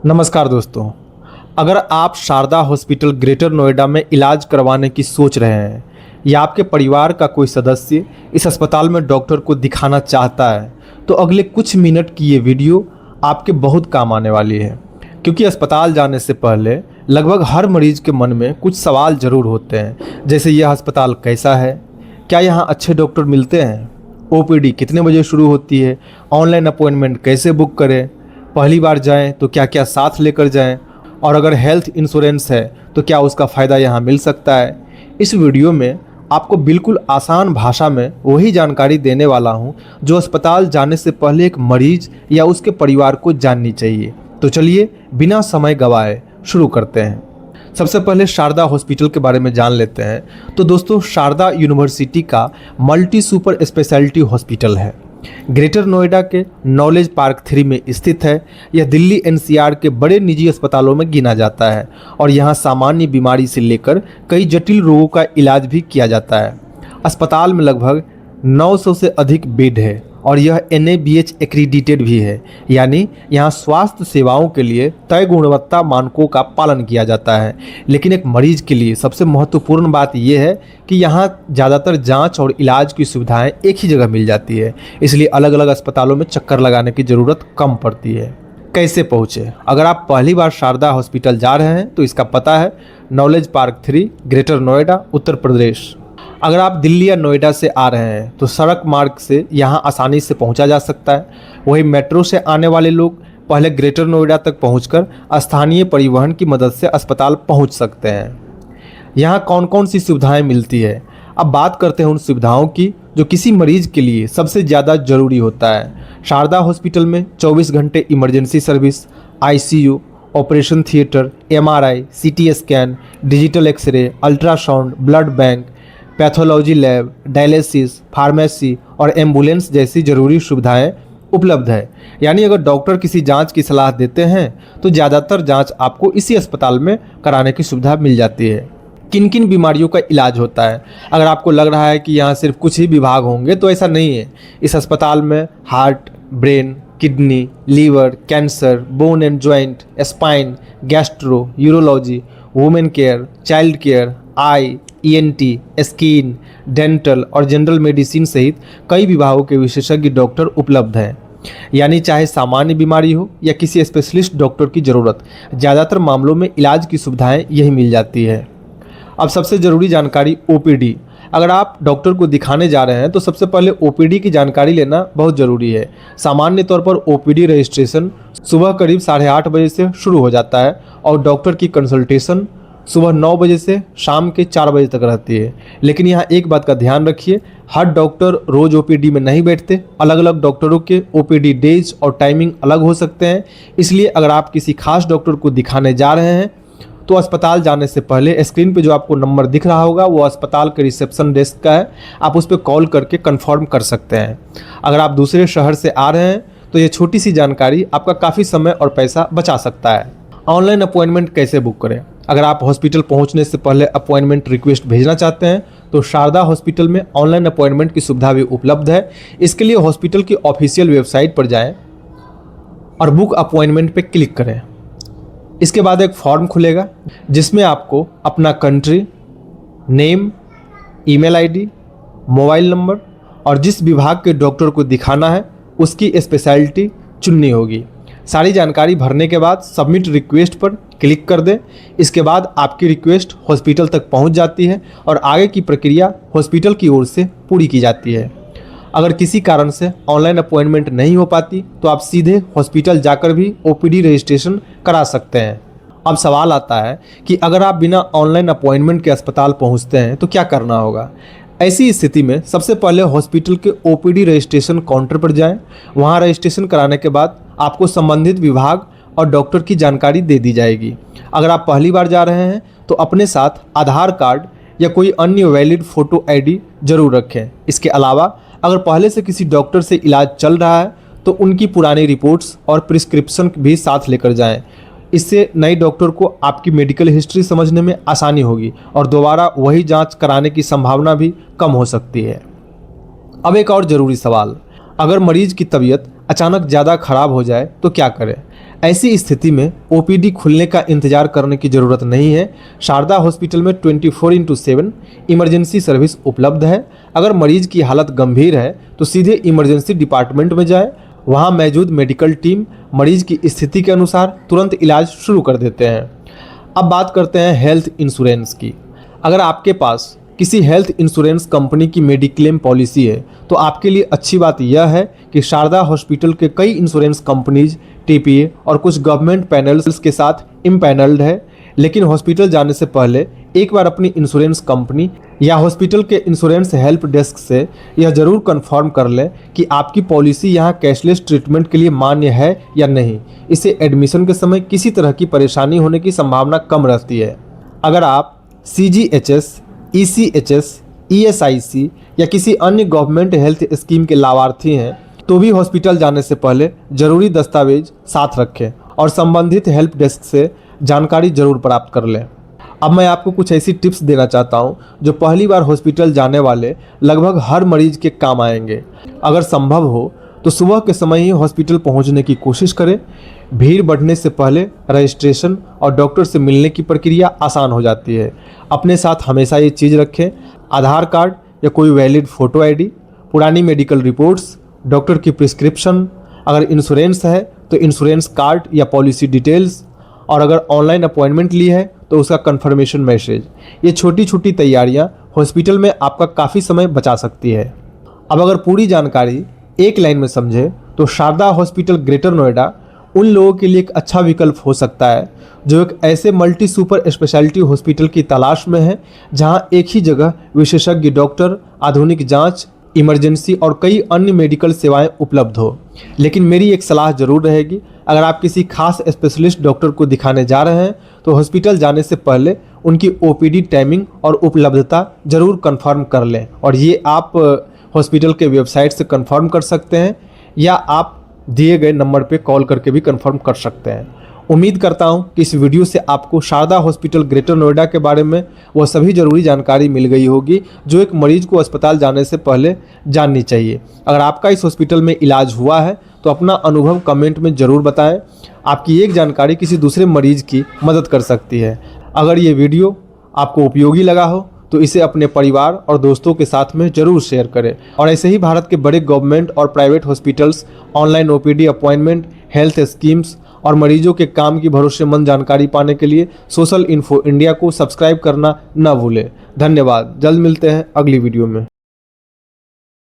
नमस्कार दोस्तों। अगर आप शारदा हॉस्पिटल ग्रेटर नोएडा में इलाज करवाने की सोच रहे हैं या आपके परिवार का कोई सदस्य इस अस्पताल में डॉक्टर को दिखाना चाहता है तो अगले कुछ मिनट की ये वीडियो आपके बहुत काम आने वाली है। क्योंकि अस्पताल जाने से पहले लगभग हर मरीज के मन में कुछ सवाल ज़रूर होते हैं, जैसे यह अस्पताल कैसा है, क्या यहाँ अच्छे डॉक्टर मिलते हैं, ओपीडी कितने बजे शुरू होती है, ऑनलाइन अपॉइंटमेंट कैसे बुक करें, पहली बार जाएं तो क्या क्या साथ लेकर जाएं, और अगर हेल्थ इंश्योरेंस है तो क्या उसका फ़ायदा यहाँ मिल सकता है। इस वीडियो में आपको बिल्कुल आसान भाषा में वही जानकारी देने वाला हूँ जो अस्पताल जाने से पहले एक मरीज या उसके परिवार को जाननी चाहिए। तो चलिए बिना समय गवाए शुरू करते हैं। सबसे पहले शारदा हॉस्पिटल के बारे में जान लेते हैं। तो दोस्तों, शारदा यूनिवर्सिटी का मल्टी सुपर स्पेशलिटी हॉस्पिटल है। ग्रेटर नोएडा के नॉलेज पार्क 3 में स्थित है। यह दिल्ली एनसीआर के बड़े निजी अस्पतालों में गिना जाता है और यहाँ सामान्य बीमारी से लेकर कई जटिल रोगों का इलाज भी किया जाता है। अस्पताल में लगभग 900 से अधिक बेड है और यह NABH एक्रीडिटेड भी है, यानी यहाँ स्वास्थ्य सेवाओं के लिए तय गुणवत्ता मानकों का पालन किया जाता है। लेकिन एक मरीज के लिए सबसे महत्वपूर्ण बात यह है कि यहाँ ज़्यादातर जांच और इलाज की सुविधाएं एक ही जगह मिल जाती है, इसलिए अलग अलग अस्पतालों में चक्कर लगाने की ज़रूरत कम पड़ती है। कैसे पहुँचे? अगर आप पहली बार शारदा हॉस्पिटल जा रहे हैं तो इसका पता है knowledge park 3, greater Noida, Uttar Pradesh. अगर आप दिल्ली या नोएडा से आ रहे हैं तो सड़क मार्ग से यहाँ आसानी से पहुँचा जा सकता है। वहीं मेट्रो से आने वाले लोग पहले ग्रेटर नोएडा तक पहुँचकर स्थानीय परिवहन की मदद से अस्पताल पहुँच सकते हैं। यहाँ कौन कौन सी सुविधाएं मिलती है, अब बात करते हैं उन सुविधाओं की जो किसी मरीज के लिए सबसे ज़्यादा ज़रूरी होता है। शारदा हॉस्पिटल में 24 घंटे emergency service, ICU, operation theatre, MRI, CT scan, digital X-ray, ultrasound, blood bank, pathology lab, dialysis, pharmacy और एम्बुलेंस जैसी ज़रूरी सुविधाएं उपलब्ध है। यानी अगर डॉक्टर किसी जांच की सलाह देते हैं तो ज़्यादातर जांच आपको इसी अस्पताल में कराने की सुविधा मिल जाती है। किन किन बीमारियों का इलाज होता है? अगर आपको लग रहा है कि यहाँ सिर्फ कुछ ही विभाग होंगे तो ऐसा नहीं है। इस अस्पताल में heart, brain, kidney, liver, cancer, bone and joint, spine, gastro, urology, women care, child care, eye, ENT, skin, dental और जनरल मेडिसिन सहित कई विभागों के विशेषज्ञ डॉक्टर उपलब्ध हैं। यानी चाहे सामान्य बीमारी हो या किसी स्पेशलिस्ट डॉक्टर की ज़रूरत, ज़्यादातर मामलों में इलाज की सुविधाएं यही मिल जाती है। अब सबसे ज़रूरी जानकारी OPD। अगर आप डॉक्टर को दिखाने जा रहे हैं तो सबसे पहले OPD की जानकारी लेना बहुत ज़रूरी है। सामान्य तौर पर OPD रजिस्ट्रेशन सुबह करीब 8:30 बजे से शुरू हो जाता है और डॉक्टर की कंसल्टेशन सुबह 9 बजे से शाम के 4 बजे तक रहती है। लेकिन यहाँ एक बात का ध्यान रखिए, हर डॉक्टर रोज़ OPD में नहीं बैठते। अलग अलग डॉक्टरों के OPD डेज और टाइमिंग अलग हो सकते हैं। इसलिए अगर आप किसी खास डॉक्टर को दिखाने जा रहे हैं तो अस्पताल जाने से पहले स्क्रीन पे जो आपको नंबर दिख रहा होगा वो अस्पताल के रिसेप्शन डेस्क का है। आप उस पर कॉल करके कंफर्म कर सकते हैं। अगर आप दूसरे शहर से आ रहे हैं तो ये छोटी सी जानकारी आपका काफ़ी समय और पैसा बचा सकता है। ऑनलाइन अपॉइंटमेंट कैसे बुक करें? अगर आप हॉस्पिटल पहुंचने से पहले अपॉइंटमेंट रिक्वेस्ट भेजना चाहते हैं तो शारदा हॉस्पिटल में ऑनलाइन अपॉइंटमेंट की सुविधा भी उपलब्ध है। इसके लिए हॉस्पिटल की ऑफिशियल वेबसाइट पर जाएं और बुक अपॉइंटमेंट पर क्लिक करें। इसके बाद एक फॉर्म खुलेगा जिसमें आपको अपना country, name, email ID, mobile number और जिस विभाग के डॉक्टर को दिखाना है उसकी स्पेशलिटी चुननी होगी। सारी जानकारी भरने के बाद सबमिट रिक्वेस्ट पर क्लिक कर दें। इसके बाद आपकी रिक्वेस्ट हॉस्पिटल तक पहुंच जाती है और आगे की प्रक्रिया हॉस्पिटल की ओर से पूरी की जाती है। अगर किसी कारण से ऑनलाइन अपॉइंटमेंट नहीं हो पाती तो आप सीधे हॉस्पिटल जाकर भी OPD रजिस्ट्रेशन करा सकते हैं। अब सवाल आता है कि अगर आप बिना ऑनलाइन अपॉइंटमेंट के अस्पताल पहुंचते हैं तो क्या करना होगा। ऐसी स्थिति में सबसे पहले हॉस्पिटल के OPD रजिस्ट्रेशन काउंटर पर जाएं। वहां रजिस्ट्रेशन कराने के बाद आपको संबंधित विभाग और डॉक्टर की जानकारी दे दी जाएगी। अगर आप पहली बार जा रहे हैं तो अपने साथ आधार कार्ड या कोई अन्य वैलिड फ़ोटो ID जरूर रखें। इसके अलावा अगर पहले से किसी डॉक्टर से इलाज चल रहा है तो उनकी पुरानी रिपोर्ट्स और प्रिस्क्रिप्शन भी साथ लेकर जाएं। इससे नए डॉक्टर को आपकी मेडिकल हिस्ट्री समझने में आसानी होगी और दोबारा वही जांच कराने की संभावना भी कम हो सकती है। अब एक और ज़रूरी सवाल, अगर मरीज की तबीयत अचानक ज़्यादा ख़राब हो जाए तो क्या करें? ऐसी स्थिति में ओपीडी खुलने का इंतजार करने की ज़रूरत नहीं है। शारदा हॉस्पिटल में 24/7 इमरजेंसी सर्विस उपलब्ध है। अगर मरीज की हालत गंभीर है तो सीधे इमरजेंसी डिपार्टमेंट में जाए। वहां मौजूद मेडिकल टीम मरीज की स्थिति के अनुसार तुरंत इलाज शुरू कर देते हैं। अब बात करते हैं हेल्थ इंश्योरेंस की। अगर आपके पास किसी हेल्थ इंश्योरेंस कंपनी की मेडिक्लेम पॉलिसी है तो आपके लिए अच्छी बात यह है कि शारदा हॉस्पिटल के कई इंश्योरेंस कंपनीज टीपीए और कुछ गवर्नमेंट पैनल्स के साथ इम्पैनल्ड है। लेकिन हॉस्पिटल जाने से पहले एक बार अपनी इंश्योरेंस कंपनी या हॉस्पिटल के इंश्योरेंस हेल्प डेस्क से यह जरूर कंफर्म कर लें कि आपकी पॉलिसी यहाँ कैशलेस ट्रीटमेंट के लिए मान्य है या नहीं। इससे एडमिशन के समय किसी तरह की परेशानी होने की संभावना कम रहती है। अगर आप CGHS, ECHS, ESIC या किसी अन्य गवर्नमेंट हेल्थ स्कीम के लाभार्थी हैं तो भी हॉस्पिटल जाने से पहले जरूरी दस्तावेज साथ रखें और संबंधित हेल्प डेस्क से जानकारी जरूर प्राप्त कर लें। अब मैं आपको कुछ ऐसी टिप्स देना चाहता हूं जो पहली बार हॉस्पिटल जाने वाले लगभग हर मरीज के काम आएंगे। अगर संभव हो तो सुबह के समय ही हॉस्पिटल पहुंचने की कोशिश करें। भीड़ बढ़ने से पहले रजिस्ट्रेशन और डॉक्टर से मिलने की प्रक्रिया आसान हो जाती है। अपने साथ हमेशा ये चीज़ रखें: आधार कार्ड या कोई वैलिड फ़ोटो ID, पुरानी मेडिकल रिपोर्ट्स, डॉक्टर की प्रिस्क्रिप्शन, अगर इंश्योरेंस है तो इंश्योरेंस कार्ड या पॉलिसी डिटेल्स, और अगर ऑनलाइन अपॉइंटमेंट ली है तो उसका कंफर्मेशन मैसेज। ये छोटी छोटी तैयारियां हॉस्पिटल में आपका काफ़ी समय बचा सकती है। अब अगर पूरी जानकारी एक लाइन में समझे तो शारदा हॉस्पिटल ग्रेटर नोएडा उन लोगों के लिए एक अच्छा विकल्प हो सकता है जो एक ऐसे मल्टी सुपर स्पेशलिटी हॉस्पिटल की तलाश में है जहां एक ही जगह विशेषज्ञ डॉक्टर, आधुनिक जांच, इमरजेंसी और कई अन्य मेडिकल सेवाएं उपलब्ध हो। लेकिन मेरी एक सलाह जरूर रहेगी, अगर आप किसी खास स्पेशलिस्ट डॉक्टर को दिखाने जा रहे हैं तो हॉस्पिटल जाने से पहले उनकी OPD टाइमिंग और उपलब्धता जरूर कंफर्म कर लें। और ये आप हॉस्पिटल के वेबसाइट से कंफर्म कर सकते हैं या आप दिए गए नंबर पे कॉल करके भी कंफर्म कर सकते हैं। उम्मीद करता हूं कि इस वीडियो से आपको शारदा हॉस्पिटल ग्रेटर नोएडा के बारे में वह सभी ज़रूरी जानकारी मिल गई होगी जो एक मरीज को अस्पताल जाने से पहले जाननी चाहिए। अगर आपका इस हॉस्पिटल में इलाज हुआ है तो अपना अनुभव कमेंट में ज़रूर बताएं। आपकी एक जानकारी किसी दूसरे मरीज की मदद कर सकती है। अगर ये वीडियो आपको उपयोगी लगा हो तो इसे अपने परिवार और दोस्तों के साथ में जरूर शेयर करें। और ऐसे ही भारत के बड़े गवर्नमेंट और private hospitals, online OPD appointment, health schemes और मरीजों के काम की भरोसेमंद जानकारी पाने के लिए सोशल इन्फो इंडिया को सब्सक्राइब करना न भूलें। धन्यवाद। जल्द मिलते हैं अगली वीडियो में।